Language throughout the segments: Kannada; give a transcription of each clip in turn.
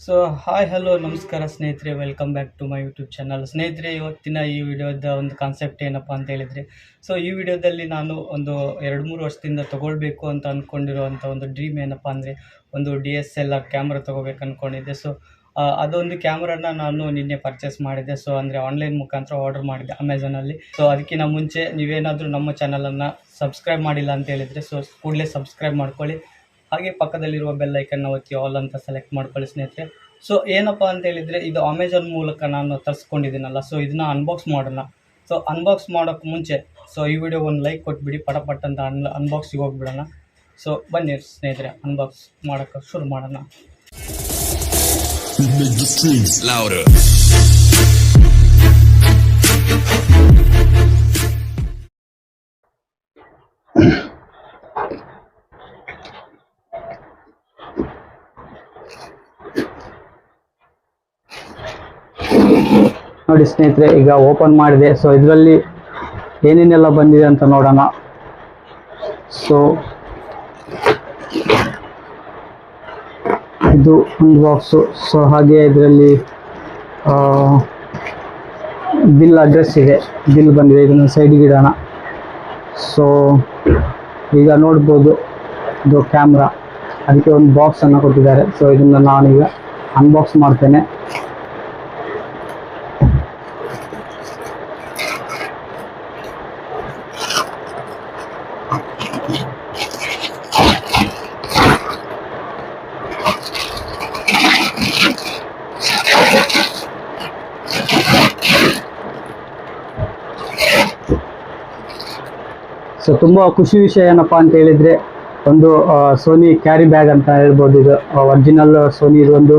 ಸೊ ಹಾಯ್ ಹಲೋ ನಮಸ್ಕಾರ ಸ್ನೇಹಿತರೆ, welcome back to my YouTube channel. ಸ್ನೇಹಿತರೆ, ಇವತ್ತಿನ ಈ ವಿಡಿಯೋದ ಒಂದು ಕಾನ್ಸೆಪ್ಟ್ ಏನಪ್ಪ ಅಂತ ಹೇಳಿದರೆ, ಸೊ ಈ ವಿಡಿಯೋದಲ್ಲಿ ನಾನು ಒಂದು 2-3 ವರ್ಷದಿಂದ ತೊಗೊಳ್ಬೇಕು ಅಂತ ಅಂದ್ಕೊಂಡಿರುವಂಥ ಒಂದು ಡ್ರೀಮ್ ಏನಪ್ಪ ಅಂದರೆ, ಒಂದು DSLR ಕ್ಯಾಮ್ರಾ ತೊಗೋಬೇಕು ಅಂದ್ಕೊಂಡಿದ್ದೆ. ಸೊ ಅದೊಂದು ಕ್ಯಾಮ್ರಾನ ನಾನು ನಿನ್ನೆ ಪರ್ಚೇಸ್ ಮಾಡಿದ್ದೆ. ಸೊ ಅಂದರೆ ಆನ್ಲೈನ್ ಮುಖಾಂತರ ಆರ್ಡರ್ ಮಾಡಿದ್ದೆ ಅಮೆಝಾನಲ್ಲಿ. ಸೊ ಅದಕ್ಕಿಂತ ಮುಂಚೆ ನೀವೇನಾದರೂ ನಮ್ಮ ಚಾನಲನ್ನು ಸಬ್ಸ್ಕ್ರೈಬ್ ಮಾಡಿಲ್ಲ ಅಂತ ಹೇಳಿದರೆ, ಸೊ ಕೂಡಲೇ ಸಬ್ಸ್ಕ್ರೈಬ್ ಮಾಡ್ಕೊಳ್ಳಿ. ಹಾಗೆ ಪಕ್ಕದಲ್ಲಿರುವ ಬೆಲ್ ಐಕನ್ನ ಒತ್ತಿ ಆಲ್ ಅಂತ ಸೆಲೆಕ್ಟ್ ಮಾಡ್ಕೊಳ್ಳಿ ಸ್ನೇಹಿತರೆ. ಸೊ ಏನಪ್ಪ ಅಂತ ಹೇಳಿದರೆ, ಇದು ಅಮೆಝಾನ್ ಮೂಲಕ ನಾನು ತರಿಸ್ಕೊಂಡಿದ್ದೀನಲ್ಲ, ಸೊ ಇದನ್ನ ಅನ್ಬಾಕ್ಸ್ ಮಾಡೋಣ. ಸೊ ಅನ್ಬಾಕ್ಸ್ ಮಾಡೋಕ್ಕೆ ಮುಂಚೆ ಸೊ ಈ ವಿಡಿಯೋ ಒಂದು ಲೈಕ್ ಕೊಟ್ಬಿಡಿ, ಪಟ ಅಂತ ಅನ್ಬಾಕ್ಸಿಗೆ ಹೋಗ್ಬಿಡೋಣ. ಸೊ ಬನ್ನಿ ಸ್ನೇಹಿತರೆ, ಅನ್ಬಾಕ್ಸ್ ಮಾಡೋಕ್ಕೆ ಶುರು ಮಾಡೋಣ. Make the streets louder. ನೋಡಿ ಸ್ನೇಹಿತರೆ, ಈಗ ಓಪನ್ ಮಾಡಿದೆ. ಸೊ ಇದರಲ್ಲಿ ಏನೇನೆಲ್ಲ ಬಂದಿದೆ ಅಂತ ನೋಡೋಣ. ಸೊ ಇದು ಒಂದು ಬಾಕ್ಸು. ಸೊ ಹಾಗೆ ಇದರಲ್ಲಿ ಬಿಲ್ ಅಡ್ರೆಸ್ ಇದೆ, ಬಿಲ್ ಬಂದಿದೆ. ಇದನ್ನು ಸೈಡಿಗೆ ಇಡೋಣ. ಸೊ ಈಗ ನೋಡ್ಬೋದು, ಇದು ಕ್ಯಾಮ್ರಾ, ಅದಕ್ಕೆ ಒಂದು ಬಾಕ್ಸನ್ನು ಕೊಟ್ಟಿದ್ದಾರೆ. ಸೊ ಇದನ್ನು ನಾನೀಗ ಅನ್ಬಾಕ್ಸ್ ಮಾಡ್ತೇನೆ. ಸೊ ತುಂಬ ಖುಷಿ ವಿಷಯ ಏನಪ್ಪ ಅಂತ ಹೇಳಿದರೆ, ಒಂದು ಸೋನಿ ಕ್ಯಾರಿ ಬ್ಯಾಗ್ ಅಂತ ಹೇಳ್ಬೋದು. ಇದು ಒರಿಜಿನಲ್ ಸೋನಿ. ಇದು ಒಂದು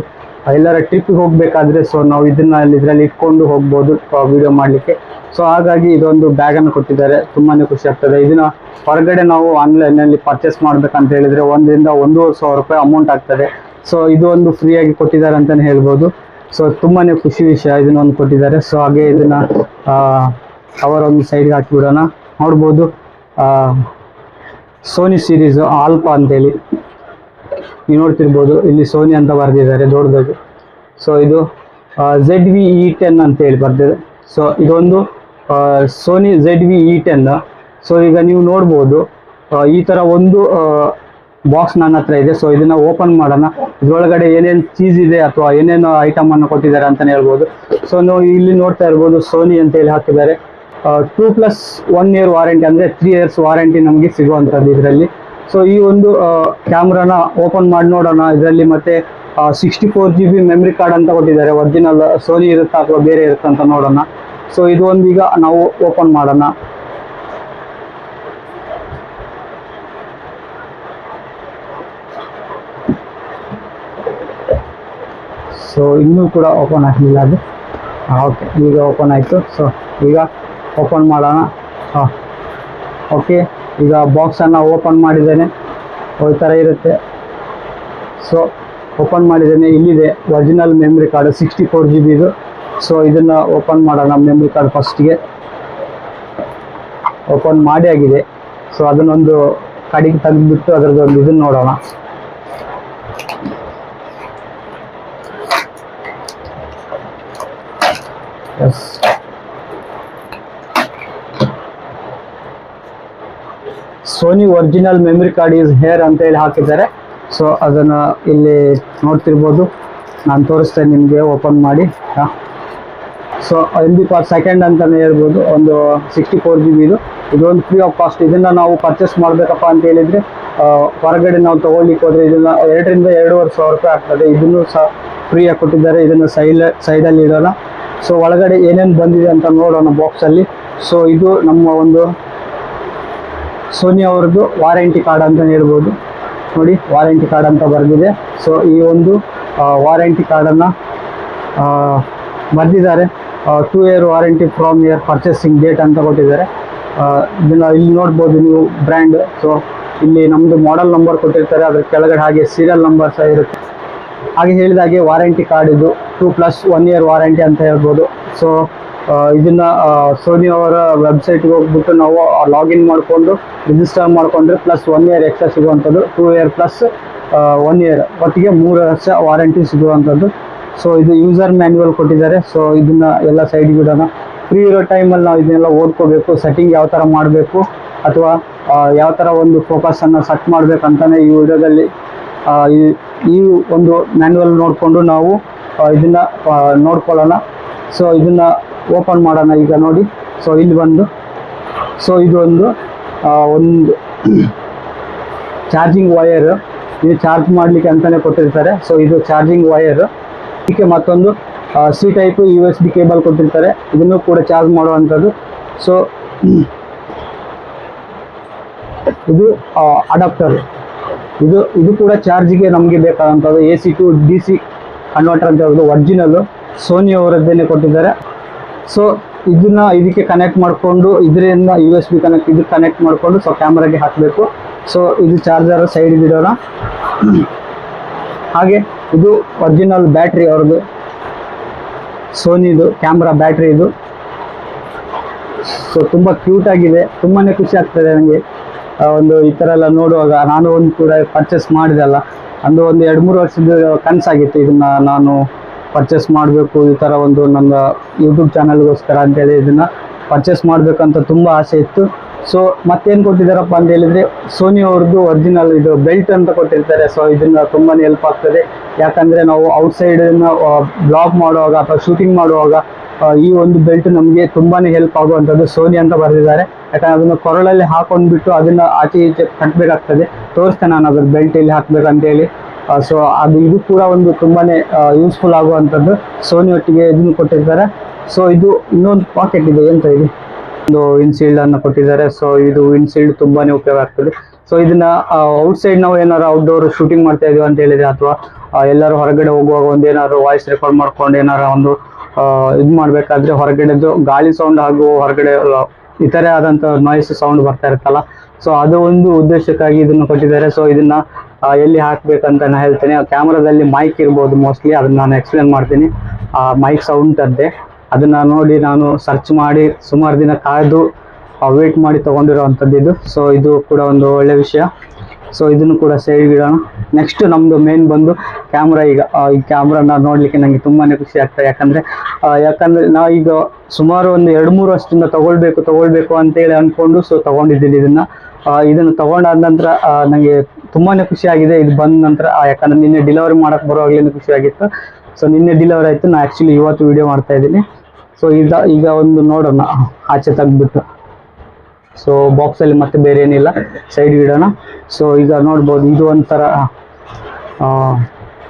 ಎಲ್ಲರ ಟ್ರಿಪ್ಪಿಗೆ ಹೋಗಬೇಕಾದ್ರೆ ಸೊ ನಾವು ಇದರಲ್ಲಿ ಇಟ್ಕೊಂಡು ಹೋಗ್ಬೋದು ವಿಡಿಯೋ ಮಾಡಲಿಕ್ಕೆ. ಸೊ ಹಾಗಾಗಿ ಇದೊಂದು ಬ್ಯಾಗನ್ನು ಕೊಟ್ಟಿದ್ದಾರೆ, ತುಂಬಾ ಖುಷಿ ಆಗ್ತದೆ. ಇದನ್ನು ಹೊರಗಡೆ ನಾವು ಆನ್ಲೈನಲ್ಲಿ ಪರ್ಚೇಸ್ ಮಾಡಬೇಕಂತ ಹೇಳಿದರೆ 1,000-1,500 ಅಮೌಂಟ್ ಆಗ್ತದೆ. ಸೊ ಇದು ಒಂದು ಫ್ರೀಯಾಗಿ ಕೊಟ್ಟಿದ್ದಾರೆ ಅಂತಲೇ ಹೇಳ್ಬೋದು. ಸೊ ತುಂಬಾ ಖುಷಿ ವಿಷಯ, ಇದನ್ನೊಂದು ಕೊಟ್ಟಿದ್ದಾರೆ. ಸೊ ಹಾಗೆ ಇದನ್ನು ಅವರೊಂದು ಸೈಡ್ಗೆ ಹಾಕಿಬಿಡೋಣ. ನೋಡ್ಬೋದು, ಸೋನಿ ಸೀರೀಸು ಆಲ್ಫಾ ಅಂತೇಳಿ ನೀವು ನೋಡ್ತಿರ್ಬೋದು. ಇಲ್ಲಿ ಸೋನಿ ಅಂತ ಬರೆದಿದ್ದಾರೆ ದೊಡ್ಡದಾಗಿ. ಸೊ ಇದು ZV-E10 ಅಂತೇಳಿ ಬರ್ದಿದೆ. ಸೊ ಇದೊಂದು ಸೋನಿ ZV-E10. ಸೊ ಈಗ ನೀವು ನೋಡ್ಬೋದು, ಈ ಥರ ಒಂದು ಬಾಕ್ಸ್ ನನ್ನ ಹತ್ರ ಇದೆ. ಸೊ ಇದನ್ನು ಓಪನ್ ಮಾಡೋಣ. ಇದರೊಳಗಡೆ ಏನೇನು ಚೀಸ್ ಇದೆ ಅಥವಾ ಏನೇನು ಐಟಮನ್ನು ಕೊಟ್ಟಿದ್ದಾರೆ ಅಂತಲೇ ಹೇಳ್ಬೋದು. ಸೊ ನಾವು ಇಲ್ಲಿ ನೋಡ್ತಾ ಇರ್ಬೋದು, ಸೋನಿ ಅಂತೇಳಿ ಹಾಕಿದ್ದಾರೆ. 2+1 ಇಯರ್ ವಾರಂಟಿ, ಅಂದರೆ 3 ಇಯರ್ಸ್ ವಾರಂಟಿ ನಮಗೆ ಸಿಗುವಂಥದ್ದು ಇದರಲ್ಲಿ. ಸೊ ಈ ಒಂದು ಕ್ಯಾಮ್ರಾನ ಓಪನ್ ಮಾಡಿ ನೋಡೋಣ. ಇದರಲ್ಲಿ ಮತ್ತೆ 64 GB ಮೆಮ್ರಿ ಕಾರ್ಡ್ ಅಂತ ಕೊಟ್ಟಿದ್ದಾರೆ. ಒರಿಜಿನಲ್ ಸೋನಿ ಇರುತ್ತಾ ಅಥವಾ ಬೇರೆ ಇರುತ್ತಾ ಅಂತ ನೋಡೋಣ. ಸೊ ಇದು ಒಂದು ಈಗ ನಾವು ಓಪನ್ ಮಾಡೋಣ. ಸೊ ಇನ್ನೂ ಕೂಡ ಓಪನ್ ಆಗಲಿಲ್ಲ ಅದು. ಓಕೆ, ಈಗ ಓಪನ್ ಆಯಿತು. ಸೊ ಈಗ ಓಪನ್ ಮಾಡೋಣ. ಓಕೆ, ಈಗ ಬಾಕ್ಸನ್ನು ಓಪನ್ ಮಾಡಿದ್ದೇನೆ. ಈ ಥರ ಇರುತ್ತೆ. ಸೊ ಓಪನ್ ಮಾಡಿದ್ದೇನೆ. ಇಲ್ಲಿದೆ ಒರಿಜಿನಲ್ ಮೆಮ್ರಿ ಕಾರ್ಡ್ 64 GB ಇದು. ಸೊ ಇದನ್ನು ಓಪನ್ ಮಾಡೋಣ. ಮೆಮ್ರಿ ಕಾರ್ಡ್ ಫಸ್ಟಿಗೆ ಓಪನ್ ಮಾಡಿ ಆಗಿದೆ. ಸೊ ಅದನ್ನೊಂದು ಕಡೆಗೆ ತೆಗೆದುಬಿಟ್ಟು ಅದರದ್ದೊಂದು ಇದನ್ನು ನೋಡೋಣ. Yes, Sony original memory card is here ಅಂತ ಹೇಳಿ ಹಾಕಿದ್ದಾರೆ. ಸೊ ಅದನ್ನು ಇಲ್ಲಿ ನೋಡ್ತಿರ್ಬೋದು, ನಾನು ತೋರಿಸ್ತೇನೆ ನಿಮಗೆ ಓಪನ್ ಮಾಡಿ. ಸೊ MB/s ಅಂತಲೇ ಹೇಳ್ಬೋದು. ಒಂದು 64 GB ಇದೊಂದು ಫ್ರೀ ಆಫ್ ಕಾಸ್ಟ್. ಇದನ್ನು ನಾವು ಪರ್ಚೇಸ್ ಮಾಡಬೇಕಪ್ಪ ಅಂತ ಹೇಳಿದರೆ ಹೊರಗಡೆ ನಾವು ತೊಗೊಳ್ಲಿಕ್ಕೆ ಹೋದರೆ ಇದನ್ನು 2,000-2,500 ಆಗ್ತದೆ. ಇದನ್ನು ಸಹ ಫ್ರೀಯಾಗಿ ಕೊಟ್ಟಿದ್ದಾರೆ. ಇದನ್ನು ಸೈಡಲ್ಲಿ ಇಡೋಣ. ಸೊ ಒಳಗಡೆ ಏನೇನು ಬಂದಿದೆ ಅಂತ ನೋಡೋಣ ಬಾಕ್ಸಲ್ಲಿ. ಸೊ ಇದು ನಮ್ಮ ಒಂದು ಸೋನಿ ಅವ್ರದ್ದು ವಾರಂಟಿ ಕಾರ್ಡ್ ಅಂತ ಹೇಳ್ಬೋದು. ನೋಡಿ, ವಾರಂಟಿ ಕಾರ್ಡ್ ಅಂತ ಬರೆದಿದೆ. ಸೊ ಈ ಒಂದು ವಾರಂಟಿ ಕಾರ್ಡನ್ನು ಬರೆದಿದ್ದಾರೆ. 2 year warranty from year purchasing date ಅಂತ ಕೊಟ್ಟಿದ್ದಾರೆ. ಇದನ್ನು ಇಲ್ಲಿ ನೋಡ್ಬೋದು ನೀವು, ಬ್ರ್ಯಾಂಡ್. ಸೊ ಇಲ್ಲಿ ನಮ್ಮದು ಮಾಡೆಲ್ ನಂಬರ್ ಕೊಟ್ಟಿರ್ತಾರೆ, ಅದ್ರ ಕೆಳಗಡೆ ಹಾಗೆ ಸೀರಿಯಲ್ ನಂಬರ್ ಸಹ ಇರುತ್ತೆ. ಹಾಗೆ ಹೇಳಿದ ಹಾಗೆ ವಾರಂಟಿ ಕಾರ್ಡ್ ಇದು 2+1 ಇಯರ್ ವಾರಂಟಿ ಅಂತ ಹೇಳ್ಬೋದು. ಸೊ ಇದನ್ನ ಸೋನಿ ಅವರ ವೆಬ್ಸೈಟ್ಗೆ ಹೋಗ್ಬಿಟ್ಟು ನಾವು ಲಾಗಿನ್ ಮಾಡಿಕೊಂಡು ರಿಜಿಸ್ಟರ್ ಮಾಡಿಕೊಂಡ್ರೆ +1 ಇಯರ್ ಎಕ್ಸ್ಟ್ರಾ ಸಿಗುವಂಥದ್ದು. 2 ಇಯರ್ ಪ್ಲಸ್ 1 ಇಯರ್ ಒಟ್ಟಿಗೆ 3 ವರ್ಷ ವಾರಂಟಿ ಸಿಗುವಂಥದ್ದು. ಸೊ ಇದು ಯೂಸರ್ ಮ್ಯಾನ್ಯುವಲ್ ಕೊಟ್ಟಿದ್ದಾರೆ. ಸೊ ಇದನ್ನ ಎಲ್ಲ ಸೈಡ್ ಬಿಡೋಣ. ಫ್ರೀ ಇರೋ ಟೈಮಲ್ಲಿ ನಾವು ಇದನ್ನೆಲ್ಲ ಓದ್ಕೋಬೇಕು, ಸೆಟ್ಟಿಂಗ್ ಯಾವ ಥರ ಮಾಡಬೇಕು ಅಥವಾ ಯಾವ ಥರ ಒಂದು ಫೋಕಸನ್ನು ಸೆಟ್ ಮಾಡಬೇಕಂತಾನೆ ಈ ವಿಡಿಯೋದಲ್ಲಿ ಈ ಒಂದು ಮ್ಯಾನ್ಯುವಲ್ ನೋಡಿಕೊಂಡು ನಾವು ಇದನ್ನು ನೋಡ್ಕೊಳ್ಳೋಣ. ಸೊ ಇದನ್ನು ಓಪನ್ ಮಾಡೋಣ ಈಗ ನೋಡಿ. ಸೊ ಇಲ್ಲಿ ಬಂದು ಸೊ ಇದು ಒಂದು ಚಾರ್ಜಿಂಗ್ ವಯರ್, ಇದು ಚಾರ್ಜ್ ಮಾಡಲಿಕ್ಕೆ ಅಂತಲೇ ಕೊಟ್ಟಿರ್ತಾರೆ. ಸೊ ಇದು ಚಾರ್ಜಿಂಗ್ ವಯರ್. ಇದಕ್ಕೆ ಮತ್ತೊಂದು ಸಿ ಟೈಪ್ USB ಕೇಬಲ್ ಕೊಟ್ಟಿರ್ತಾರೆ, ಇದನ್ನು ಕೂಡ ಚಾರ್ಜ್ ಮಾಡುವಂಥದ್ದು. ಸೊ ಇದು ಅಡಾಪ್ಟರ್, ಇದು ಕೂಡ ಚಾರ್ಜಿಗೆ ನಮಗೆ ಬೇಕಾದಂಥದ್ದು. AC to DC ಕನ್ವರ್ಟರ್ ಅಂತ ಹೇಳೋದು ಒರಿಜಿನಲ್ಲು ಸೋನಿ ಅವರದ್ದೇನೆ ಕೊಟ್ಟಿದ್ದಾರೆ. ಸೊ ಇದಕ್ಕೆ ಕನೆಕ್ಟ್ ಮಾಡಿಕೊಂಡು ಇದರಿಂದ USB ಕನೆಕ್ಟ್ ಮಾಡಿಕೊಂಡು ಸೊ ಕ್ಯಾಮ್ರಾಗೆ ಹಾಕಬೇಕು. ಸೊ ಇದು ಚಾರ್ಜರ್ ಸೈಡ್ ಇಡೋಣ. ಹಾಗೆ ಇದು ಒರಿಜಿನಲ್ ಬ್ಯಾಟ್ರಿ ಅವ್ರದ್ದು, ಸೋನಿದು ಕ್ಯಾಮ್ರಾ ಬ್ಯಾಟ್ರಿ ಇದು. ಸೊ ತುಂಬ ಕ್ಯೂಟ್ ಆಗಿದೆ, ತುಂಬಾ ಖುಷಿ ಆಗ್ತದೆ ನನಗೆ ಒಂದು ಈ ಥರ ಎಲ್ಲ ನೋಡುವಾಗ. ನಾನು ಒಂದು ಕೂಡ ಪರ್ಚೇಸ್ ಮಾಡಿದೆಲ್ಲ, ಒಂದು 2-3 ವರ್ಷದ ಕನಸಾಗಿತ್ತು ಇದನ್ನು ನಾನು ಪರ್ಚೇಸ್ ಮಾಡಬೇಕು, ಈ ಥರ ಒಂದು ನನ್ನ ಯೂಟ್ಯೂಬ್ ಚಾನಲ್ಗೋಸ್ಕರ ಅಂತೇಳಿ ಇದನ್ನು ಪರ್ಚೇಸ್ ಮಾಡಬೇಕಂತ ತುಂಬ ಆಸೆ ಇತ್ತು. ಸೊ ಮತ್ತೇನು ಕೊಟ್ಟಿದ್ದಾರಪ್ಪ ಅಂತ ಹೇಳಿದರೆ ಸೋನಿ ಅವ್ರದ್ದು ಒರಿಜಿನಲ್ ಇದು ಬೆಲ್ಟ್ ಅಂತ ಕೊಟ್ಟಿರ್ತಾರೆ. ಸೊ ಇದನ್ನು ತುಂಬಾ ಹೆಲ್ಪ್ ಆಗ್ತದೆ, ಯಾಕಂದರೆ ನಾವು ಔಟ್ಸೈಡನ್ನು ಬ್ಲಾಗ್ ಮಾಡುವಾಗ ಅಥವಾ ಶೂಟಿಂಗ್ ಮಾಡುವಾಗ ಈ ಒಂದು ಬೆಲ್ಟ್ ನಮಗೆ ತುಂಬಾ ಹೆಲ್ಪ್ ಆಗುವಂಥದ್ದು. ಸೋನಿ ಅಂತ ಬರೆದಿದ್ದಾರೆ, ಯಾಕಂದರೆ ಅದನ್ನು ಕೊರಳಲ್ಲಿ ಹಾಕೊಂಡ್ಬಿಟ್ಟು ಅದನ್ನು ಆಚೆ ಈಚೆ ಕಟ್ಟಬೇಕಾಗ್ತದೆ. ತೋರಿಸ್ತೇನೆ ನಾನು ಅದ್ರ ಬೆಲ್ಟ್ ಇಲ್ಲಿ ಹಾಕಬೇಕಂತೇಳಿ. ಸೊ ಇದು ಕೂಡ ಒಂದು ತುಂಬಾ ಯೂಸ್ಫುಲ್ ಆಗುವಂಥದ್ದು. ಸೋನಿ ಒಟ್ಟಿಗೆ ಇದನ್ನು ಕೊಟ್ಟಿರ್ತಾರೆ. ಸೊ ಇದು ಇನ್ನೊಂದು ಪಾಕೆಟ್ ಇದೆ, ಎಂತ ಇದೆ, ಒಂದು ವಿಂಡ್ಶೀಲ್ಡ್ ಅನ್ನು ಕೊಟ್ಟಿದ್ದಾರೆ. ಸೊ ಇದು ವಿಂಡ್ಶೀಲ್ಡ್ ತುಂಬಾ ಉಪಯೋಗ ಆಗ್ತದೆ. ಸೊ ಇದನ್ನ ಔಟ್ಸೈಡ್ ನಾವು ಏನಾರು ಔಟ್ಡೋರ್ ಶೂಟಿಂಗ್ ಮಾಡ್ತಾ ಇದೀವಿ ಅಂತ ಹೇಳಿದ್ರೆ ಅಥವಾ ಎಲ್ಲರೂ ಹೊರಗಡೆ ಹೋಗುವಾಗ ಒಂದೇನಾದ್ರು ವಾಯ್ಸ್ ರೆಕಾರ್ಡ್ ಮಾಡ್ಕೊಂಡು ಏನಾರ ಒಂದು ಇದು ಮಾಡಬೇಕಾದ್ರೆ ಹೊರಗಡೆದು ಗಾಳಿ ಸೌಂಡ್ ಹಾಗೂ ಹೊರಗಡೆ ಇತರೆ ಆದಂಥ ನಾಯ್ಸ್ ಸೌಂಡ್ ಬರ್ತಾ ಇರುತ್ತಲ್ಲ, ಸೊ ಅದು ಒಂದು ಉದ್ದೇಶಕ್ಕಾಗಿ ಇದನ್ನು ಕೊಟ್ಟಿದ್ದಾರೆ. ಸೊ ಇದನ್ನ ಎಲ್ಲಿ ಹಾಕ್ಬೇಕಂತ ನಾನು ಹೇಳ್ತೇನೆ. ಕ್ಯಾಮ್ರಾದಲ್ಲಿ ಮೈಕ್ ಇರ್ಬೋದು ಮೋಸ್ಟ್ಲಿ, ಅದನ್ನ ನಾನು ಎಕ್ಸ್ಪ್ಲೇನ್ ಮಾಡ್ತೀನಿ. ಮೈಕ್ ಸೌಂಡ್ ಅಂತೆ, ಅದನ್ನ ನೋಡಿ ನಾನು ಸರ್ಚ್ ಮಾಡಿ ಸುಮಾರು ದಿನ ಕಾಯ್ದು ವೇಟ್ ಮಾಡಿ ತೊಗೊಂಡಿರೋವಂಥದ್ದು ಇದು. ಸೊ ಇದು ಕೂಡ ಒಂದು ಒಳ್ಳೆ ವಿಷಯ. ಸೊ ಇದನ್ನು ಕೂಡ ಸೈಡ್ ಇಡೋಣ. ನೆಕ್ಸ್ಟ್ ನಮ್ಮದು ಮೇನ್ ಬಂದು ಕ್ಯಾಮ್ರಾ. ಈಗ ಈ ಕ್ಯಾಮ್ರಾನ ನೋಡಲಿಕ್ಕೆ ನನಗೆ ತುಂಬಾ ಖುಷಿ ಆಗ್ತದೆ, ಯಾಕಂದರೆ ನಾವು ಈಗ ಸುಮಾರು ಒಂದು 2-3 ವರ್ಷದಿಂದ ತೊಗೊಳ್ಬೇಕು ಅಂತೇಳಿ ಅಂದ್ಕೊಂಡು ಸೊ ತೊಗೊಂಡಿದ್ದೀನಿ ಇದನ್ನು ತೊಗೊಂಡಾದ ನಂತರ ನನಗೆ ತುಂಬಾ ಖುಷಿಯಾಗಿದೆ. ಇದು ಬಂದ ನಂತರ ಯಾಕಂದರೆ ನಿನ್ನೆ ಡೆಲಿವರಿ ಮಾಡೋಕ್ಕೆ ಬರುವಾಗಲೇ ಖುಷಿಯಾಗಿತ್ತು. ಸೊ ನಿನ್ನೆ ಡೆಲಿವರಿ ಆಯಿತು, ನಾನು ಆ್ಯಕ್ಚುಲಿ ಇವತ್ತು ವಿಡಿಯೋ ಮಾಡ್ತಾ ಇದ್ದೀನಿ. ಸೊ ಈಗ ಒಂದು ನೋಡೋಣ ಆಚೆ ತೆಗೆದ್ಬಿಟ್ಟು. ಸೊ ಬಾಕ್ಸಲ್ಲಿ ಮತ್ತೆ ಬೇರೆ ಏನಿಲ್ಲ, ಸೈಡ್ ಇಡೋಣ. ಸೊ ಈಗ ನೋಡ್ಬೋದು, ಇದು ಒಂಥರ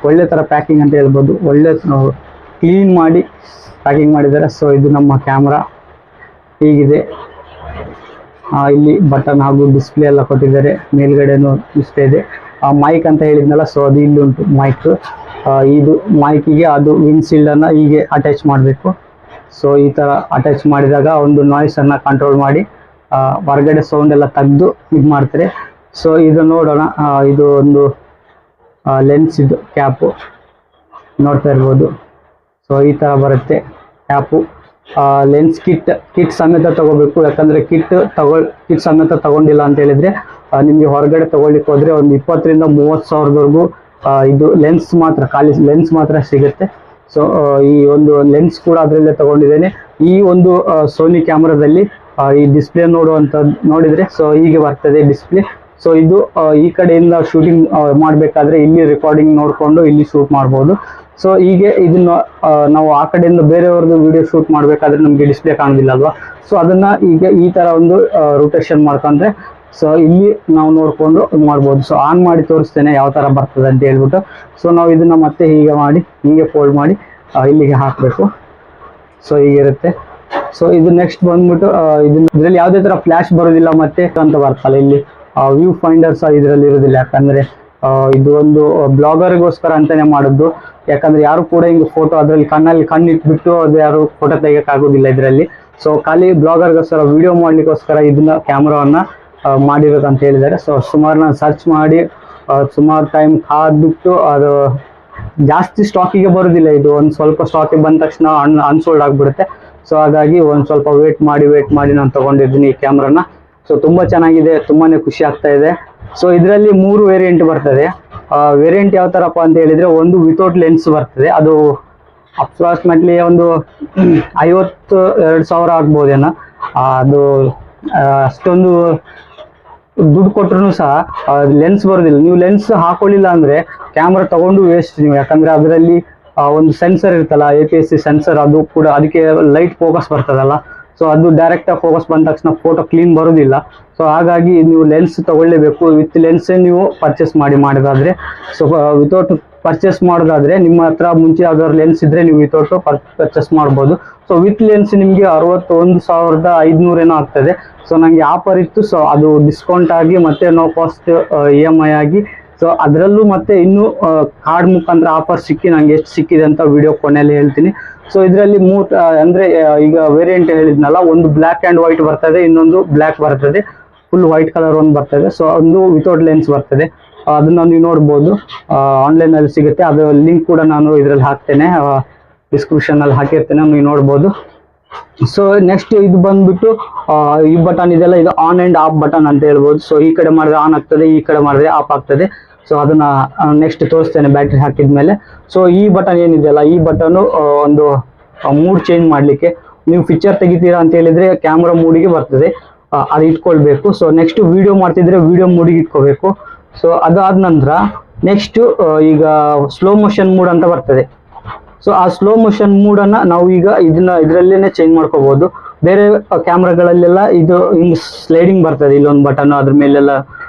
ಒಳ್ಳೆ ಥರ ಪ್ಯಾಕಿಂಗ್ ಅಂತ ಹೇಳ್ಬೋದು. ಒಳ್ಳೆ ಕ್ಲೀನ್ ಮಾಡಿ ಪ್ಯಾಕಿಂಗ್ ಮಾಡಿದ್ದಾರೆ. ಸೊ ಇದು ನಮ್ಮ ಕ್ಯಾಮ್ರಾ ಹೀಗಿದೆ. ಇಲ್ಲಿ ಬಟನ್ ಹಾಗೂ ಡಿಸ್ಪ್ಲೇ ಎಲ್ಲ ಕೊಟ್ಟಿದ್ದಾರೆ, ಮೇಲ್ಗಡೆನೂ ಡಿಸ್ಪ್ಲೇ ಇದೆ. ಮೈಕ್ ಅಂತ ಹೇಳಿದ್ನಲ್ಲ, ಸೊ ಅದು ಇಲ್ಲಿ ಉಂಟು ಮೈಕ್. ಇದು ಮೈಕಿಗೆ ಅದು ವಿಂಡ್ಶೀಲ್ಡನ್ನು ಹೀಗೆ ಅಟ್ಯಾಚ್ ಮಾಡಬೇಕು. ಸೊ ಈ ಥರ ಅಟ್ಯಾಚ್ ಮಾಡಿದಾಗ ಒಂದು ನಾಯ್ಸನ್ನು ಕಂಟ್ರೋಲ್ ಮಾಡಿ ಹೊರಗಡೆ ಸೌಂಡ್ ಎಲ್ಲ ತೆಗೆದು ಇದು ಮಾಡ್ತಾರೆ. ಸೊ ಇದು ನೋಡೋಣ. ಇದು ಒಂದು ಲೆನ್ಸ್ ಇದು ಕ್ಯಾಪು ನೋಡ್ತಾ ಇರ್ಬೋದು. ಸೊ ಈ ಥರ ಬರುತ್ತೆ ಕ್ಯಾಪು. ಲೆನ್ಸ್ ಕಿಟ್ ಸಮೇತ ತಗೋಬೇಕು, ಯಾಕಂದರೆ ಕಿಟ್ ಸಮೇತ ತಗೊಂಡಿಲ್ಲ ಅಂತ ಹೇಳಿದರೆ ನಿಮಗೆ ಹೊರಗಡೆ ತೊಗೊಳ್ಲಿಕ್ಕೆ ಹೋದರೆ ಒಂದು 20,000 ರಿಂದ 30,000ವರೆಗೂ ಇದು ಖಾಲಿ ಲೆನ್ಸ್ ಮಾತ್ರ ಸಿಗುತ್ತೆ. ಸೊ ಈ ಒಂದು ಲೆನ್ಸ್ ಕೂಡ ಅದರಲ್ಲೇ ತಗೊಂಡಿದ್ದೇನೆ. ಈ ಒಂದು ಸೋನಿ ಕ್ಯಾಮ್ರಾದಲ್ಲಿ ಈ ಡಿಸ್ಪ್ಲೇ ನೋಡಿದರೆ ಸೊ ಹೀಗೆ ಬರ್ತದೆ ಡಿಸ್ಪ್ಲೇ. ಸೊ ಇದು ಈ ಕಡೆಯಿಂದ ಶೂಟಿಂಗ್ ಮಾಡಬೇಕಾದ್ರೆ ಇಲ್ಲಿ ರೆಕಾರ್ಡಿಂಗ್ ನೋಡಿಕೊಂಡು ಇಲ್ಲಿ ಶೂಟ್ ಮಾಡ್ಬೋದು. ಸೊ ಹೀಗೆ ಇದನ್ನು ನಾವು ಆ ಕಡೆಯಿಂದ ಬೇರೆಯವ್ರದ್ದು ವಿಡಿಯೋ ಶೂಟ್ ಮಾಡಬೇಕಾದ್ರೆ ನಮಗೆ ಡಿಸ್ಪ್ಲೇ ಕಾಣೋದಿಲ್ಲ ಅಲ್ವಾ. ಸೊ ಅದನ್ನು ಈಗ ಈ ಥರ ಒಂದು ರೊಟೇಷನ್ ಮಾಡ್ಕೊಂಡ್ರೆ ಸೊ ಇಲ್ಲಿ ನಾವು ನೋಡಿಕೊಂಡು ಮಾಡ್ಬೋದು. ಸೊ ಆನ್ ಮಾಡಿ ತೋರಿಸ್ತೇನೆ ಯಾವ ಥರ ಬರ್ತದೆ ಅಂತ ಹೇಳ್ಬಿಟ್ಟು. ಸೊ ನಾವು ಇದನ್ನು ಮತ್ತೆ ಹೀಗೆ ಮಾಡಿ ಹೀಗೆ ಫೋಲ್ಡ್ ಮಾಡಿ ಇಲ್ಲಿಗೆ ಹಾಕಬೇಕು. ಸೊ ಹೀಗಿರುತ್ತೆ. ಸೊ ಇದು ನೆಕ್ಸ್ಟ್ ಬಂದ್ಬಿಟ್ಟು ಇದರಲ್ಲಿ ಯಾವುದೇ ಥರ ಫ್ಲ್ಯಾಶ್ ಬರೋದಿಲ್ಲ ಮತ್ತೆ ಅಂತ ಬರ್ತಲ್ಲ ಇಲ್ಲಿ ವ್ಯೂ ಫೈಂಡರ್ಸ್ ಇದರಲ್ಲಿ ಇರೋದಿಲ್ಲ. ಯಾಕಂದರೆ ಇದು ಒಂದು ಬ್ಲಾಗರ್ಗೋಸ್ಕರ ಅಂತಲೇ ಮಾಡಿದ್ದು. ಯಾಕಂದರೆ ಯಾರು ಕೂಡ ಹಿಂಗೆ ಫೋಟೋ ಅದರಲ್ಲಿ ಕಣ್ಣಿಟ್ಬಿಟ್ಟು ಅದು ಯಾರು ಫೋಟೋ ತೆಗಿಯೋಕ್ಕಾಗೋದಿಲ್ಲ ಇದರಲ್ಲಿ. ಸೊ ಖಾಲಿ ಬ್ಲಾಗರ್ಗೋಸ್ಕರ ವಿಡಿಯೋ ಮಾಡಲಿಕ್ಕೋಸ್ಕರ ಇದನ್ನ ಕ್ಯಾಮ್ರಾವನ್ನು ಮಾಡಿರೋದಂತ ಹೇಳಿದ್ದಾರೆ. ಸೊ ಸುಮಾರು ನಾನು ಸರ್ಚ್ ಮಾಡಿ ಸುಮಾರು ಟೈಮ್ ಕಾದ್ಬಿಟ್ಟು ಅದು ಜಾಸ್ತಿ ಸ್ಟಾಕಿಗೆ ಬರೋದಿಲ್ಲ. ಇದು ಒಂದು ಸ್ವಲ್ಪ ಸ್ಟಾಕಿಗೆ ಬಂದ ತಕ್ಷಣ ಅನ್ಸೋಲ್ಡ್ ಆಗಿಬಿಡುತ್ತೆ. ಸೊ ಹಾಗಾಗಿ ಒಂದು ಸ್ವಲ್ಪ ವೇಟ್ ಮಾಡಿ ನಾನು ತೊಗೊಂಡಿದ್ದೀನಿ ಈ ಕ್ಯಾಮ್ರಾನ. ಸೊ ತುಂಬ ಚೆನ್ನಾಗಿದೆ, ತುಂಬಾ ಖುಷಿ ಆಗ್ತಾ ಇದೆ. ಸೊ ಇದರಲ್ಲಿ 3 ವೇರಿಯಂಟ್ ಬರ್ತದೆ. ವೇರಿಯಂಟ್ ಯಾವ ಥರಪ್ಪ ಅಂತ ಹೇಳಿದರೆ, ಒಂದು ವಿತೌಟ್ ಲೆನ್ಸ್ ಬರ್ತದೆ. ಅದು ಅಪ್ರಾಕ್ಸಿಮೇಟ್ಲಿ ಒಂದು 52,000 ಆಗ್ಬೋದೇನೋ. ಅದು ಅಷ್ಟೊಂದು ದುಡ್ಡು ಕೊಟ್ಟರು ಸಹ ಲೆನ್ಸ್ ಬರೋದಿಲ್ಲ. ನೀವು ಲೆನ್ಸ್ ಹಾಕೊಳ್ಳಿಲ್ಲ ಅಂದರೆ ಕ್ಯಾಮ್ರಾ ತಗೊಂಡು ವೇಸ್ಟ್ ನೀವು. ಯಾಕಂದರೆ ಅದರಲ್ಲಿ ಒಂದು ಸೆನ್ಸರ್ ಇರ್ತಲ್ಲ, APS-C ಸೆನ್ಸರ್, ಅದು ಕೂಡ ಅದಕ್ಕೆ ಲೈಟ್ ಫೋಕಸ್ ಬರ್ತದಲ್ಲ. ಸೊ ಅದು ಡೈರೆಕ್ಟಾಗಿ ಫೋಕಸ್ ಬಂದ ತಕ್ಷಣ ಫೋಟೋ ಕ್ಲೀನ್ ಬರೋದಿಲ್ಲ. ಸೊ ಹಾಗಾಗಿ ನೀವು ಲೆನ್ಸ್ ತಗೊಳ್ಳೇಬೇಕು. ವಿತ್ ಲೆನ್ಸೇ ನೀವು ಪರ್ಚೇಸ್ ಮಾಡಿದಾದರೆ. ಸೊ ವಿತೌಟ್ ಪರ್ಚೇಸ್ ಮಾಡೋದಾದರೆ ನಿಮ್ಮ ಹತ್ರ ಮುಂಚೆ ಯಾವ್ದಾದ್ರು ಲೆನ್ಸ್ ಇದ್ದರೆ ನೀವು ವಿತೌಟ್ ಪರ್ಚೇಸ್ ಮಾಡ್ಬೋದು. ಸೊ ವಿತ್ ಲೆನ್ಸ್ ನಿಮಗೆ 61,500 ಏನೋ ಆಗ್ತದೆ. ಸೊ ನನಗೆ ಆಫರ್ ಇತ್ತು. ಸೊ ಅದು ಡಿಸ್ಕೌಂಟ್ ಆಗಿ ಮತ್ತೆ ನೋ ಕಾಸ್ಟ್ EMI ಆಗಿ, ಸೊ ಅದರಲ್ಲೂ ಮತ್ತೆ ಇನ್ನೂ ಕಾರ್ಡ್ ಮುಖಾಂತರ ಆಫರ್ ಸಿಕ್ಕಿ ನನಗೆ ಎಷ್ಟು ಸಿಕ್ಕಿದೆ ಅಂತ ವಿಡಿಯೋ ಕೊನೆಯಲ್ಲಿ ಹೇಳ್ತೀನಿ. ಸೊ ಇದರಲ್ಲಿ ಅಂದರೆ ಈಗ ವೇರಿಯಂಟ್ ಹೇಳಿದ್ನಲ್ಲ, ಒಂದು ಬ್ಲ್ಯಾಕ್ ಆ್ಯಂಡ್ ವೈಟ್ ಬರ್ತದೆ, ಇನ್ನೊಂದು ಬ್ಲ್ಯಾಕ್ ಬರ್ತದೆ, ಫುಲ್ ವೈಟ್ ಕಲರ್ ಒಂದು ಬರ್ತದೆ. ಸೊ ಒಂದು ವಿತೌಟ್ ಲೆನ್ಸ್ ಬರ್ತದೆ. ಅದನ್ನು ನೀವು ನೋಡ್ಬೋದು, ಆನ್ಲೈನಲ್ಲಿ ಸಿಗುತ್ತೆ. ಅದು ಲಿಂಕ್ ಕೂಡ ನಾನು ಇದರಲ್ಲಿ ಹಾಕ್ತೇನೆ, ಡಿಸ್ಕ್ರಿಪ್ಷನಲ್ಲಿ ಹಾಕಿರ್ತೇನೆ, ನೀವು ನೋಡ್ಬೋದು. ಸೊ ನೆಕ್ಸ್ಟ್ ಇದು ಬಂದ್ಬಿಟ್ಟು ಈ ಬಟನ್ ಇದೆಲ್ಲ, ಇದು ಆನ್ ಆ್ಯಂಡ್ ಆಫ್ ಬಟನ್ ಅಂತ ಹೇಳ್ಬೋದು. ಸೊ ಈ ಕಡೆ ಮಾಡಿದ್ರೆ ಆನ್ ಆಗ್ತದೆ, ಈ ಕಡೆ ಮಾಡಿದ್ರೆ ಆಫ್ ಆಗ್ತದೆ. ಸೊ ಅದನ್ನ ನೆಕ್ಸ್ಟ್ ತೋರಿಸ್ತೇನೆ ಬ್ಯಾಟ್ರಿ ಹಾಕಿದ ಮೇಲೆ. ಸೊ ಈ ಬಟನ್ ಏನಿದೆಯಲ್ಲ, ಈ ಬಟನು ಒಂದು ಮೂಡ್ ಚೇಂಜ್ ಮಾಡಲಿಕ್ಕೆ, ನೀವು ಪಿಕ್ಚರ್ ತೆಗಿತೀರಾ ಅಂತ ಹೇಳಿದ್ರೆ ಕ್ಯಾಮ್ರಾ ಮೂಡಿಗೆ ಬರ್ತದೆ, ಅದು ಇಟ್ಕೊಳ್ಬೇಕು. ಸೊ ನೆಕ್ಸ್ಟ್ ವಿಡಿಯೋ ಮಾಡ್ತಿದ್ರೆ ವಿಡಿಯೋ ಮೂಡಿಗೆ ಇಟ್ಕೋಬೇಕು. ಸೊ ಅದಾದ ನಂತರ ನೆಕ್ಸ್ಟ್ ಈಗ ಸ್ಲೋ ಮೋಷನ್ ಮೂಡ್ ಅಂತ ಬರ್ತದೆ. ಸೊ ಆ ಸ್ಲೋ ಮೋಷನ್ ಮೂಡನ್ನು ನಾವು ಈಗ ಇದರಲ್ಲೇ ಚೇಂಜ್ ಮಾಡ್ಕೋಬಹುದು. ಬೇರೆ ಕ್ಯಾಮ್ರಾಗಳಲ್ಲೆಲ್ಲ ಇದು ಹಿಂಗೆ ಸ್ಲೈಡಿಂಗ್ ಬರ್ತದೆ, ಇಲ್ಲೊಂದು ಬಟನ್, ಅದ್ರ ಮೇಲೆಲ್ಲ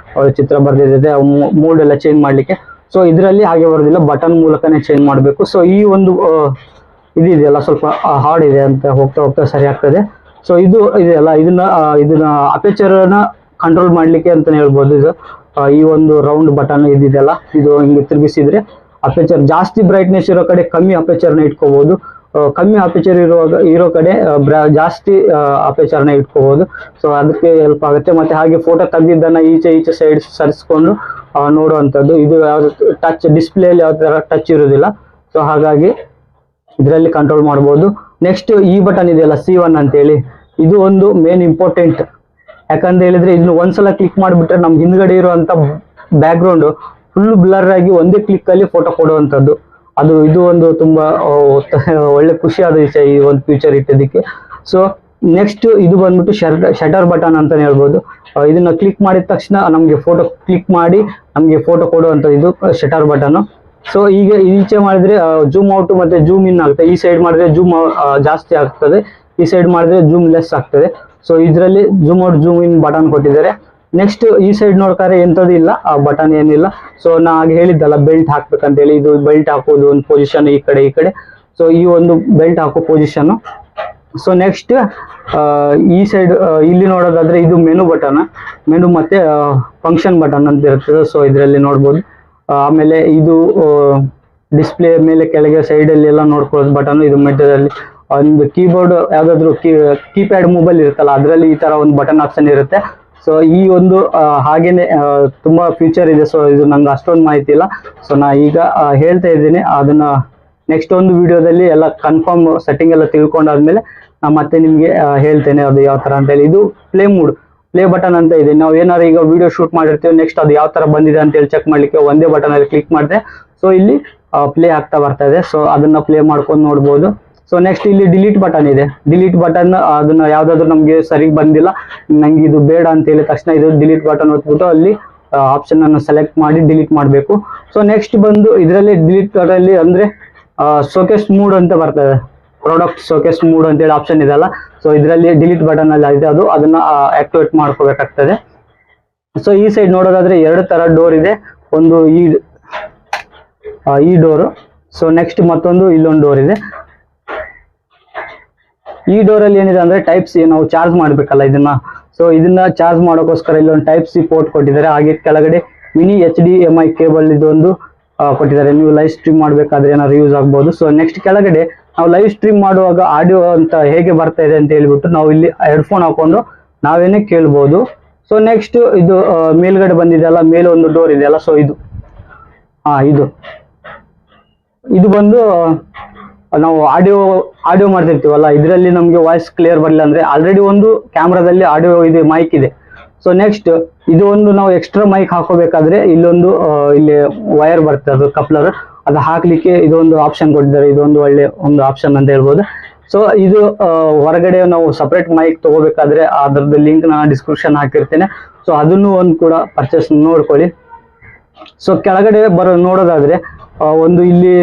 ಚಿತ್ರ ಬರ್ದಿದೆ, ಮೂಡ್ ಎಲ್ಲ ಚೇಂಜ್ ಮಾಡಲಿಕ್ಕೆ. ಸೊ ಇದರಲ್ಲಿ ಹಾಗೆ ಬರೋದಿಲ್ಲ, ಬಟನ್ ಮೂಲಕನೇ ಚೇಂಜ್ ಮಾಡಬೇಕು. ಸೊ ಈ ಒಂದು ಇದೆಯಲ್ಲ ಸ್ವಲ್ಪ ಹಾರ್ಡ್ ಇದೆ ಅಂತ ಹೋಗ್ತಾ ಸರಿ ಆಗ್ತದೆ. ಸೊ ಇದು ಇದೆಯಲ್ಲ, ಇದನ್ನ ಅಪೇಚರ್ನ ಕಂಟ್ರೋಲ್ ಮಾಡಲಿಕ್ಕೆ ಅಂತಲೇ ಹೇಳ್ಬೋದು. ಇದು ಈ ಒಂದು ರೌಂಡ್ ಬಟನ್ ಇದೆಯಲ್ಲ, ಇದು ಹಿಂಗೆ ತಿರುಗಿಸಿದ್ರೆ ಅಪೇಚರ್ ಜಾಸ್ತಿ ಬ್ರೈಟ್ನೆಸ್ ಇರೋ ಕಡೆ ಕಮ್ಮಿ ಅಪೇಚರ್ನ ಇಟ್ಕೋಬಹುದು, ಕಮ್ಮಿ ಅಪೇಚರ್ ಇರೋ ಕಡೆ ಜಾಸ್ತಿ ಅಪೇಚರ್ನ ಇಟ್ಕೋಬಹುದು. ಸೊ ಅದಕ್ಕೆ ಹೆಲ್ಪ್ ಆಗುತ್ತೆ. ಮತ್ತೆ ಹಾಗೆ ಫೋಟೋ ತೆಗೆದಿದ್ದನ್ನ ಈಚೆ ಸೈಡ್ ಸರಿಸ್ಕೊಂಡು ನೋಡುವಂಥದ್ದು. ಇದು ಯಾವ್ದು ಟಚ್ ಡಿಸ್ಪ್ಲೇಲಿ ಯಾವ ಥರ ಟಚ್ ಇರೋದಿಲ್ಲ. ಸೊ ಹಾಗಾಗಿ ಇದರಲ್ಲಿ ಕಂಟ್ರೋಲ್ ಮಾಡ್ಬೋದು. ನೆಕ್ಸ್ಟ್ ಈ ಬಟನ್ ಇದೆಯಲ್ಲ, C1 ಅಂತೇಳಿ, ಇದು ಒಂದು ಮೇನ್ ಇಂಪಾರ್ಟೆಂಟ್. ಯಾಕಂತ ಹೇಳಿದ್ರೆ ಇದನ್ನು ಒಂದ್ಸಲ ಕ್ಲಿಕ್ ಮಾಡಿಬಿಟ್ರೆ ನಮ್ಮ ಹಿಂದ್ಗಡೆ ಇರುವಂಥ ಬ್ಯಾಕ್ಗ್ರೌಂಡ್ ಫುಲ್ ಬ್ಲರ್ ಆಗಿ ಒಂದೇ ಕ್ಲಿಕ್ಕಲ್ಲಿ ಫೋಟೋ ಕೊಡುವಂಥದ್ದು. ಇದು ಒಂದು ತುಂಬಾ ಒಳ್ಳೆ ಖುಷಿ ಆದ ವಿಷಯ ಈ ಒಂದು ಫ್ಯೂಚರ್ ಇಟ್ಟಿದ್ದಕ್ಕೆ. ಸೊ ನೆಕ್ಸ್ಟ್ ಇದು ಬಂದ್ಬಿಟ್ಟು ಶಟರ್ ಬಟನ್ ಅಂತಾನೆ ಹೇಳ್ಬೋದು. ಇದನ್ನ ಕ್ಲಿಕ್ ಮಾಡಿದ ತಕ್ಷಣ ನಮಗೆ ಫೋಟೋ ಕ್ಲಿಕ್ ಮಾಡಿ ನಮಗೆ ಫೋಟೋ ಕೊಡುವಂಥದ್ದು ಇದು ಶಟರ್ ಬಟನ್. ಸೊ ಈಗ ಈಚೆ ಮಾಡಿದ್ರೆ ಜೂಮ್ ಔಟ್ ಮತ್ತೆ ಜೂಮ್ ಇನ್ ಆಗ್ತದೆ. ಈ ಸೈಡ್ ಮಾಡಿದ್ರೆ ಜೂಮ್ ಜಾಸ್ತಿ ಆಗ್ತದೆ, ಈ ಸೈಡ್ ಮಾಡಿದ್ರೆ ಜೂಮ್ ಲೆಸ್ ಆಗ್ತದೆ. ಸೊ ಇದರಲ್ಲಿ zoom out zoom in button ಕೊಟ್ಟಿದ್ದಾರೆ. ನೆಕ್ಸ್ಟ್ ಈ ಸೈಡ್ ನೋಡ್ತಾರೆ ಎಂಥದ್ದು ಇಲ್ಲ, ಆ ಬಟನ್ ಏನಿಲ್ಲ. ಸೊ ನಾ ಹಾಗೆ ಹೇಳಿದ್ದಲ್ಲ ಬೆಲ್ಟ್ ಹಾಕ್ಬೇಕಂತ ಹೇಳಿ, ಇದು ಬೆಲ್ಟ್ ಹಾಕೋದು ಒಂದು ಪೊಸಿಷನ್ ಈ ಕಡೆ. ಸೊ ಈ ಒಂದು ಬೆಲ್ಟ್ ಹಾಕೋ ಪೊಸಿಷನ್. ಸೊ ನೆಕ್ಸ್ಟ್ ಈ ಸೈಡ್ ಇಲ್ಲಿ ನೋಡೋದಾದ್ರೆ ಇದು ಮೆನು ಬಟನ್, ಮೆನು ಮತ್ತೆ ಫಂಕ್ಷನ್ ಬಟನ್ ಅಂತ ಇರ್ತದೆ. ಸೊ ಇದರಲ್ಲಿ ನೋಡ್ಬೋದು. ಆಮೇಲೆ ಇದು ಡಿಸ್ಪ್ಲೇ ಮೇಲೆ ಕೆಳಗೆ ಸೈಡಲ್ಲಿ ಎಲ್ಲ ನೋಡ್ಕೊಳ್ಳೋದು ಬಟನ್. ಇದು ಮಧ್ಯದಲ್ಲಿ ಒಂದು ಕೀಬೋರ್ಡ್, ಯಾವುದಾದ್ರೂ ಕೀಪ್ಯಾಡ್ ಮೊಬೈಲ್ ಇರುತ್ತಲ್ಲ ಅದರಲ್ಲಿ ಈ ತರ ಒಂದು ಬಟನ್ ಆಪ್ಷನ್ ಇರುತ್ತೆ. ಸೊ ಈ ಒಂದು ಹಾಗೇನೆ ತುಂಬಾ ಫ್ಯೂಚರ್ ಇದೆ. ಸೊ ಇದು ನಂಗೆ ಅಷ್ಟೊಂದು ಮಾಹಿತಿ ಇಲ್ಲ. ಸೊ ನಾ ಈಗ ಹೇಳ್ತಾ ಇದ್ದೀನಿ, ಅದನ್ನ ನೆಕ್ಸ್ಟ್ ಒಂದು ವಿಡಿಯೋದಲ್ಲಿ ಎಲ್ಲ ಕನ್ಫರ್ಮ್ ಸೆಟ್ಟಿಂಗ್ ಎಲ್ಲ ತಿಳ್ಕೊಂಡಾದ್ಮೇಲೆ ನಾ ಮತ್ತೆ ನಿಮಗೆ ಹೇಳ್ತೇನೆ ಅದು ಯಾವ ತರ ಅಂತ ಹೇಳಿ. ಇದು ಪ್ಲೇ ಬಟನ್ ಅಂತ ಇದೆ. ನಾವು ಏನಾದ್ರು ಈಗ ವಿಡಿಯೋ ಶೂಟ್ ಮಾಡಿರ್ತೀವಿ, ನೆಕ್ಸ್ಟ್ ಅದು ಯಾವ ತರ ಬಂದಿದೆ ಅಂತ ಹೇಳಿ ಚೆಕ್ ಮಾಡ್ಲಿಕ್ಕೆ ಒಂದೇ ಬಟನ್ ಅಲ್ಲಿ ಕ್ಲಿಕ್ ಮಾಡಿದ್ರೆ ಸೊ ಇಲ್ಲಿ ಪ್ಲೇ ಆಗ್ತಾ ಬರ್ತಾ ಇದೆ. ಸೊ ಅದನ್ನ ಪ್ಲೇ ಮಾಡ್ಕೊಂಡು ನೋಡ್ಬೋದು. ಸೊ ನೆಕ್ಸ್ಟ್ ಇಲ್ಲಿ ಡಿಲೀಟ್ ಬಟನ್ ಇದೆ. ಡಿಲೀಟ್ ಬಟನ್ ಅದನ್ನ ಯಾವ್ದಾದ್ರು ನಮ್ಗೆ ಸರಿ ಬಂದಿಲ್ಲ, ನಂಗೆ ಇದು ಬೇಡ ಅಂತ ಹೇಳಿದ ತಕ್ಷಣ ಇದು ಡಿಲೀಟ್ ಬಟನ್ ಹೊತ್ಬಿಟ್ಟು ಅಲ್ಲಿ ಆಪ್ಷನ್ ಅನ್ನು ಸೆಲೆಕ್ಟ್ ಮಾಡಿ ಡಿಲೀಟ್ ಮಾಡಬೇಕು. ಸೊ ನೆಕ್ಸ್ಟ್ ಬಂದು ಇದರಲ್ಲಿ ಡಿಲೀಟ್ ಬಟನ್ ಅಂದ್ರೆ ಶೋಕೇಸ್ ಮೂಡ್ ಅಂತ ಬರ್ತದೆ, ಪ್ರಾಡಕ್ಟ್ ಶೋಕೇಸ್ ಮೂಡ್ ಅಂತ ಹೇಳಿ ಆಪ್ಷನ್ ಇದೆಲ್ಲ. ಸೊ ಇದರಲ್ಲಿ ಡಿಲೀಟ್ ಬಟನ್ ಅಲ್ಲಿ ಇದೆ, ಅದನ್ನ ಆಕ್ಟಿವೇಟ್ ಮಾಡ್ಕೋಬೇಕಾಗ್ತದೆ. ಸೊ ಈ ಸೈಡ್ ನೋಡೋದಾದ್ರೆ ಎರಡು ತರ ಡೋರ್ ಇದೆ. ಒಂದು ಈ ಡೋರು, ಸೊ ನೆಕ್ಸ್ಟ್ ಮತ್ತೊಂದು ಇಲ್ಲೊಂದು ಡೋರ್ ಇದೆ. ಈ ಡೋರ್ ಅಲ್ಲಿ ಏನಿದೆ ಅಂದ್ರೆ ಟೈಪ್ ಸಿ, ನಾವು ಚಾರ್ಜ್ ಮಾಡ್ಬೇಕಲ್ಲ ಇದನ್ನ. ಸೊ ಇದನ್ನ ಚಾರ್ಜ್ ಮಾಡೋಕ್ಕೋಸ್ಕರ ಇಲ್ಲೊಂದು ಟೈಪ್ ಸಿ ಪೋರ್ಟ್ ಕೊಟ್ಟಿದ್ದಾರೆ. ಹಾಗೆ ಕೆಳಗಡೆ ಮಿನಿ HDMI ಕೇಬಲ್ ಇದೊಂದು ಕೊಟ್ಟಿದ್ದಾರೆ. ನೀವು ಲೈವ್ ಸ್ಟ್ರೀಮ್ ಮಾಡ್ಬೇಕಾದ್ರೆ ಏನಾದ್ರು ಯೂಸ್ ಆಗ್ಬೋದು. ಸೊ ನೆಕ್ಸ್ಟ್ ಕೆಳಗಡೆ ನಾವು ಲೈವ್ ಸ್ಟ್ರೀಮ್ ಮಾಡುವಾಗ ಆಡಿಯೋ ಅಂತ ಹೇಗೆ ಬರ್ತಾ ಇದೆ ಅಂತ ಹೇಳ್ಬಿಟ್ಟು ನಾವು ಇಲ್ಲಿ ಹೆಡ್ಫೋನ್ ಹಾಕೊಂಡು ನಾವೇನೇ ಕೇಳ್ಬೋದು. ಸೊ ನೆಕ್ಸ್ಟ್ ಇದು ಮೇಲ್ಗಡೆ ಬಂದಿದೆಯಲ್ಲ, ಮೇಲೆ ಒಂದು ಡೋರ್ ಇದೆಯಲ್ಲ, ಸೊ ಇದು ಬಂದು ನಾವು ಆಡಿಯೋ ಮಾಡ್ತಿರ್ತೀವಲ್ಲ, ಇದರಲ್ಲಿ ನಮಗೆ ವಾಯ್ಸ್ ಕ್ಲಿಯರ್ ಬರಲಿಲ್ಲ ಅಂದ್ರೆ ಆಲ್ರೆಡಿ ಒಂದು ಕ್ಯಾಮ್ರಾದಲ್ಲಿ ಆಡಿಯೋ ಇದೆ, ಮೈಕ್ ಇದೆ. ಸೊ ನೆಕ್ಸ್ಟ್ ಇದು ಒಂದು ನಾವು ಎಕ್ಸ್ಟ್ರಾ ಮೈಕ್ ಹಾಕೋಬೇಕಾದ್ರೆ ಇಲ್ಲೊಂದು ಇಲ್ಲಿ ವೈರ್ ಬರ್ತದೆ, ಅದು ಕಪ್ಲರ್, ಅದು ಹಾಕ್ಲಿಕ್ಕೆ ಇದೊಂದು ಆಪ್ಷನ್ ಕೊಟ್ಟಿದ್ದಾರೆ. ಇದೊಂದು ಒಳ್ಳೆ ಒಂದು ಆಪ್ಷನ್ ಅಂತ ಹೇಳ್ಬೋದು. ಸೊ ಇದು ಹೊರಗಡೆ ನಾವು ಸಪ್ರೇಟ್ ಮೈಕ್ ತಗೋಬೇಕಾದ್ರೆ ಅದ್ರದ್ದು ಲಿಂಕ್ ನಾನು ಡಿಸ್ಕ್ರಿಪ್ಷನ್ ಹಾಕಿರ್ತೇನೆ. ಸೊ ಅದನ್ನು ಒಂದು ಕೂಡ ಪರ್ಚೇಸ್ ನೋಡ್ಕೊಳ್ಳಿ. ಸೊ ಕೆಳಗಡೆ ನೋಡೋದಾದ್ರೆ ಒಂದು ಇಲ್ಲಿ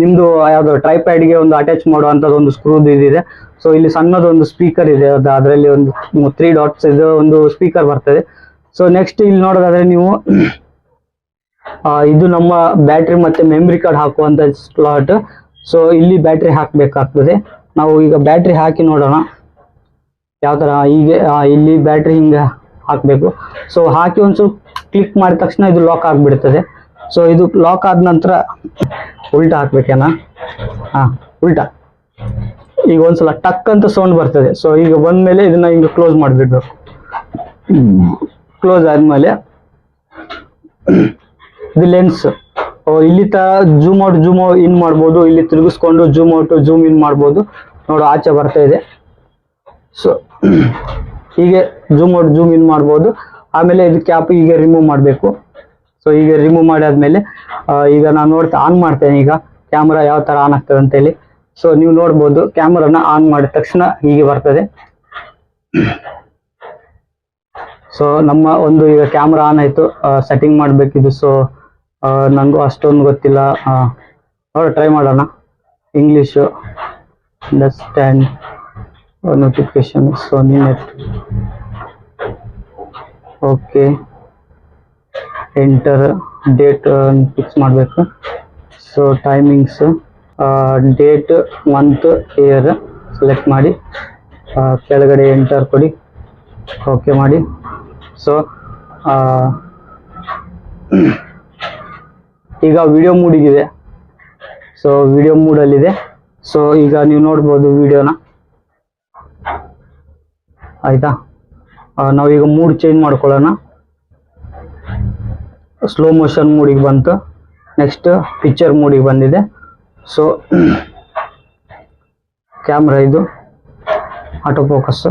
ನಿಮ್ದು ಯಾವ್ದು ಟ್ರೈಪ್ಯಾಡ್ಗೆ ಒಂದು ಅಟ್ಯಾಚ್ ಮಾಡುವಂಥದ್ದು ಒಂದು ಸ್ಕ್ರೂದು ಇದಿದೆ. ಸೊ ಇಲ್ಲಿ ಸಣ್ಣದು ಒಂದು ಸ್ಪೀಕರ್ ಇದೆ, ಅದರಲ್ಲಿ ಒಂದು 3 ಡಾಟ್ಸ್ ಇದೆ, ಒಂದು ಸ್ಪೀಕರ್ ಬರ್ತದೆ. ಸೊ ನೆಕ್ಸ್ಟ್ ಇಲ್ಲಿ ನೋಡೋದಾದ್ರೆ ನೀವು ಇದು ನಮ್ಮ ಬ್ಯಾಟ್ರಿ ಮತ್ತೆ ಮೆಮರಿ ಕಾರ್ಡ್ ಹಾಕುವಂತ ಸ್ಲಾಟ್. ಸೊ ಇಲ್ಲಿ ಬ್ಯಾಟ್ರಿ ಹಾಕಬೇಕಾಗ್ತದೆ. ನಾವು ಈಗ ಬ್ಯಾಟ್ರಿ ಹಾಕಿ ನೋಡೋಣ ಯಾವ ತರ. ಹೀಗೆ ಇಲ್ಲಿ ಬ್ಯಾಟ್ರಿ ಹಿಂಗೆ ಹಾಕಬೇಕು. ಸೊ ಹಾಕಿ ಒಂದ್ಸಲ ಕ್ಲಿಕ್ ಮಾಡಿದ ತಕ್ಷಣ ಇದು ಲಾಕ್ ಆಗಿಬಿಡ್ತದೆ. ಸೊ ಇದು ಲಾಕ್ ಆದ ನಂತರ ಉಲ್ಟಾ ಹಾಕ್ಬೇಕೇನಾ? ಉಲ್ಟಾ. ಈಗ ಒಂದ್ಸಲ ಟಕ್ ಅಂತ ಸೌಂಡ್ ಬರ್ತದೆ. ಸೊ ಈಗ ಬಂದ್ಮೇಲೆ ಇದನ್ನ ಹಿಂಗೆ ಕ್ಲೋಸ್ ಮಾಡಿಬಿಡ್ಬೇಕು. ಕ್ಲೋಸ್ ಆದ್ಮೇಲೆ ಇದು ಲೆನ್ಸ್, ಇಲ್ಲಿ ಜೂಮ್ ಔಟ್ ಜೂಮ್ ಇನ್ ಮಾಡ್ಬೋದು, ಇಲ್ಲಿ ತಿರುಗಿಸ್ಕೊಂಡು ಜೂಮ್ ಔಟ್ ಜೂಮ್ ಇನ್ ಮಾಡ್ಬೋದು. ನೋಡು ಆಚೆ ಬರ್ತಾ ಇದೆ. ಸೊ ಹೀಗೆ ಜೂಮ್ ಔಟ್ ಜೂಮ್ ಇನ್ ಮಾಡ್ಬೋದು. ಆಮೇಲೆ ಇದು ಕ್ಯಾಪ್ ಈಗ ರಿಮೂವ್ ಮಾಡಬೇಕು. ಸೊ ಈಗ ರಿಮೂವ್ ಮಾಡಾದ್ಮೇಲೆ ಈಗ ನಾನು ಆನ್ ಮಾಡ್ತೇನೆ. ಈಗ ಕ್ಯಾಮ್ರಾ ಯಾವ ತರ ಆನ್ ಆಗ್ತದೆ ಅಂತ ಹೇಳಿ. ಸೊ ನೀವು ನೋಡ್ಬೋದು ಕ್ಯಾಮ್ರಾನ ಆನ್ ಮಾಡಿದ ತಕ್ಷಣ ಹೀಗೆ ಬರ್ತದೆ. ಸೊ ನಮ್ಮ ಒಂದು ಈಗ ಕ್ಯಾಮ್ರಾ ಆನ್ ಆಯ್ತು. ಸೆಟ್ಟಿಂಗ್ ಮಾಡಬೇಕಿದು. ಸೊ ನನಗೂ ಅಷ್ಟೊಂದು ಗೊತ್ತಿಲ್ಲ, ಟ್ರೈ ಮಾಡೋಣ. English, understand, notification, Sony net, okay, enter, date fix ಮಾಡಬೇಕು. So timings, date, month, year select ಮಾಡಿ ಕೆಳಗಡೆ ಎಂಟರ್ ಕೊಡಿ, ಓಕೆ ಮಾಡಿ. ಸೊ ಈಗ ವಿಡಿಯೋ ಮೂಡಿಗಿದೆ. ಸೊ ವಿಡಿಯೋ ಮೂಡಲ್ಲಿದೆ. ಸೊ ಈಗ ನೀವು ನೋಡ್ಬೋದು ವಿಡಿಯೋನ, ಆಯ್ತಾ. ನಾವೀಗ ಮೂಡ್ ಚೇಂಜ್ ಮಾಡ್ಕೊಳ್ಳೋಣ. ಸ್ಲೋ ಮೋಷನ್ ಮೂಡಿಗೆ ಬಂತು. ನೆಕ್ಸ್ಟ್ ಪಿಕ್ಚರ್ ಮೂಡಿಗೆ ಬಂದಿದೆ. ಸೊ ಕ್ಯಾಮ್ರಾ ಇದು ಆಟೋ ಫೋಕಸ್.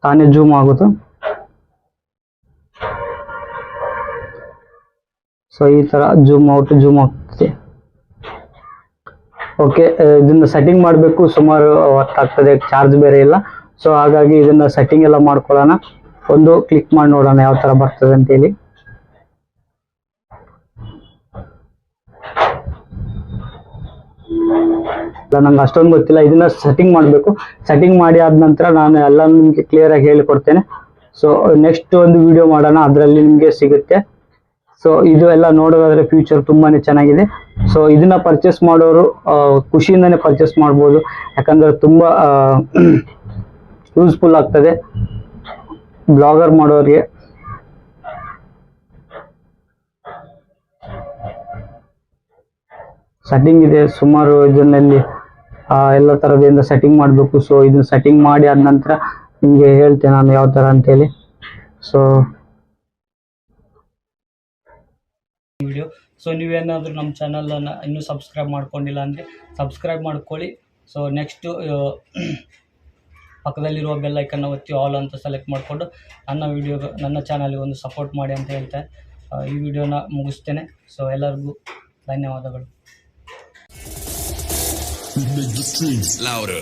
ತಾನೇ ಜೂಮ್ ಆಗುತ್ತೆ. ಸೊ ಈ ತರ ಜೂಮ್ ಔಟ್ ಜೂಮ್ ಆಗ್ತದೆ. ಓಕೆ, ಇದನ್ನ ಸೆಟ್ಟಿಂಗ್ ಮಾಡಬೇಕು. ಸುಮಾರು ಹೊತ್ತಾಗ್ತದೆ, ಚಾರ್ಜ್ ಬೇರೆ ಇಲ್ಲ. ಸೊ ಹಾಗಾಗಿ ಇದನ್ನ ಸೆಟ್ಟಿಂಗ್ ಎಲ್ಲ ಮಾಡ್ಕೊಳ್ಳೋಣ. ಒಂದು ಕ್ಲಿಕ್ ಮಾಡಿ ನೋಡೋಣ ಯಾವ ತರ ಬರ್ತದೆ ಅಂತೇಳಿ. ನಂಗೆ ಅಷ್ಟೊಂದು ಗೊತ್ತಿಲ್ಲ, ಇದನ್ನ ಸೆಟ್ಟಿಂಗ್ ಮಾಡಬೇಕು. ಸೆಟ್ಟಿಂಗ್ ಮಾಡಿ ಆದ ನಂತರ ನಾನು ಎಲ್ಲ ನಿಮ್ಗೆ ಕ್ಲಿಯರ್ ಆಗಿ ಹೇಳಿಕೊಡ್ತೇನೆ. ಸೊ ನೆಕ್ಸ್ಟ್ ಒಂದು ವಿಡಿಯೋ ಮಾಡೋಣ, ಅದರಲ್ಲಿ ನಿಮ್ಗೆ ಸಿಗುತ್ತೆ. ಸೊ ಇದು ಎಲ್ಲ ನೋಡೋದಾದ್ರೆ ಫ್ಯೂಚರ್ ತುಂಬಾನೇ ಚೆನ್ನಾಗಿದೆ. ಸೊ ಇದನ್ನ ಪರ್ಚೇಸ್ ಮಾಡೋರು ಖುಷಿಯಿಂದಾನೆ ಪರ್ಚೇಸ್ ಮಾಡ್ಬೋದು, ಯಾಕಂದ್ರೆ ತುಂಬಾ ಯೂಸ್ಫುಲ್ ಆಗ್ತದೆ ಬ್ಲಾಗರ್ ಮಾಡೋರಿಗೆ. ಸೆಟ್ಟಿಂಗ್ ಇದೆ ಸುಮಾರು, ಇದನ್ನಲ್ಲಿ ಎಲ್ಲ ತರದಿಂದ ಸೆಟ್ಟಿಂಗ್ ಮಾಡಬೇಕು. ಸೊ ಇದನ್ನ ಸೆಟ್ಟಿಂಗ್ ಮಾಡಿ ಆದ ನಂತರ ನಿಮಗೆ ಹೇಳ್ತೇನೆ ನಾನು ಯಾವ ತರ ಅಂತೇಳಿ. So video. ಸೊ ನೀವೇನಾದರೂ ನಮ್ಮ ಚಾನಲನ್ನು ಇನ್ನೂ ಸಬ್ಸ್ಕ್ರೈಬ್ ಮಾಡ್ಕೊಂಡಿಲ್ಲ ಅಂದರೆ ಸಬ್ಸ್ಕ್ರೈಬ್ ಮಾಡ್ಕೊಳ್ಳಿ. ಸೊ ನೆಕ್ಸ್ಟು ಪಕ್ಕದಲ್ಲಿರುವ ಬೆಲ್ ಐಕನ್ನ ಒತ್ತಿ ಆಲ್ ಅಂತ ಸೆಲೆಕ್ಟ್ ಮಾಡಿಕೊಂಡು ನನ್ನ ಚಾನಲ್ಗೆ ಒಂದು ಸಪೋರ್ಟ್ ಮಾಡಿ ಅಂತ ಹೇಳ್ತಾ ಈ ವಿಡಿಯೋನ ಮುಗಿಸ್ತೇನೆ. ಸೊ ಎಲ್ಲರಿಗೂ ಧನ್ಯವಾದಗಳು. Make the streams louder.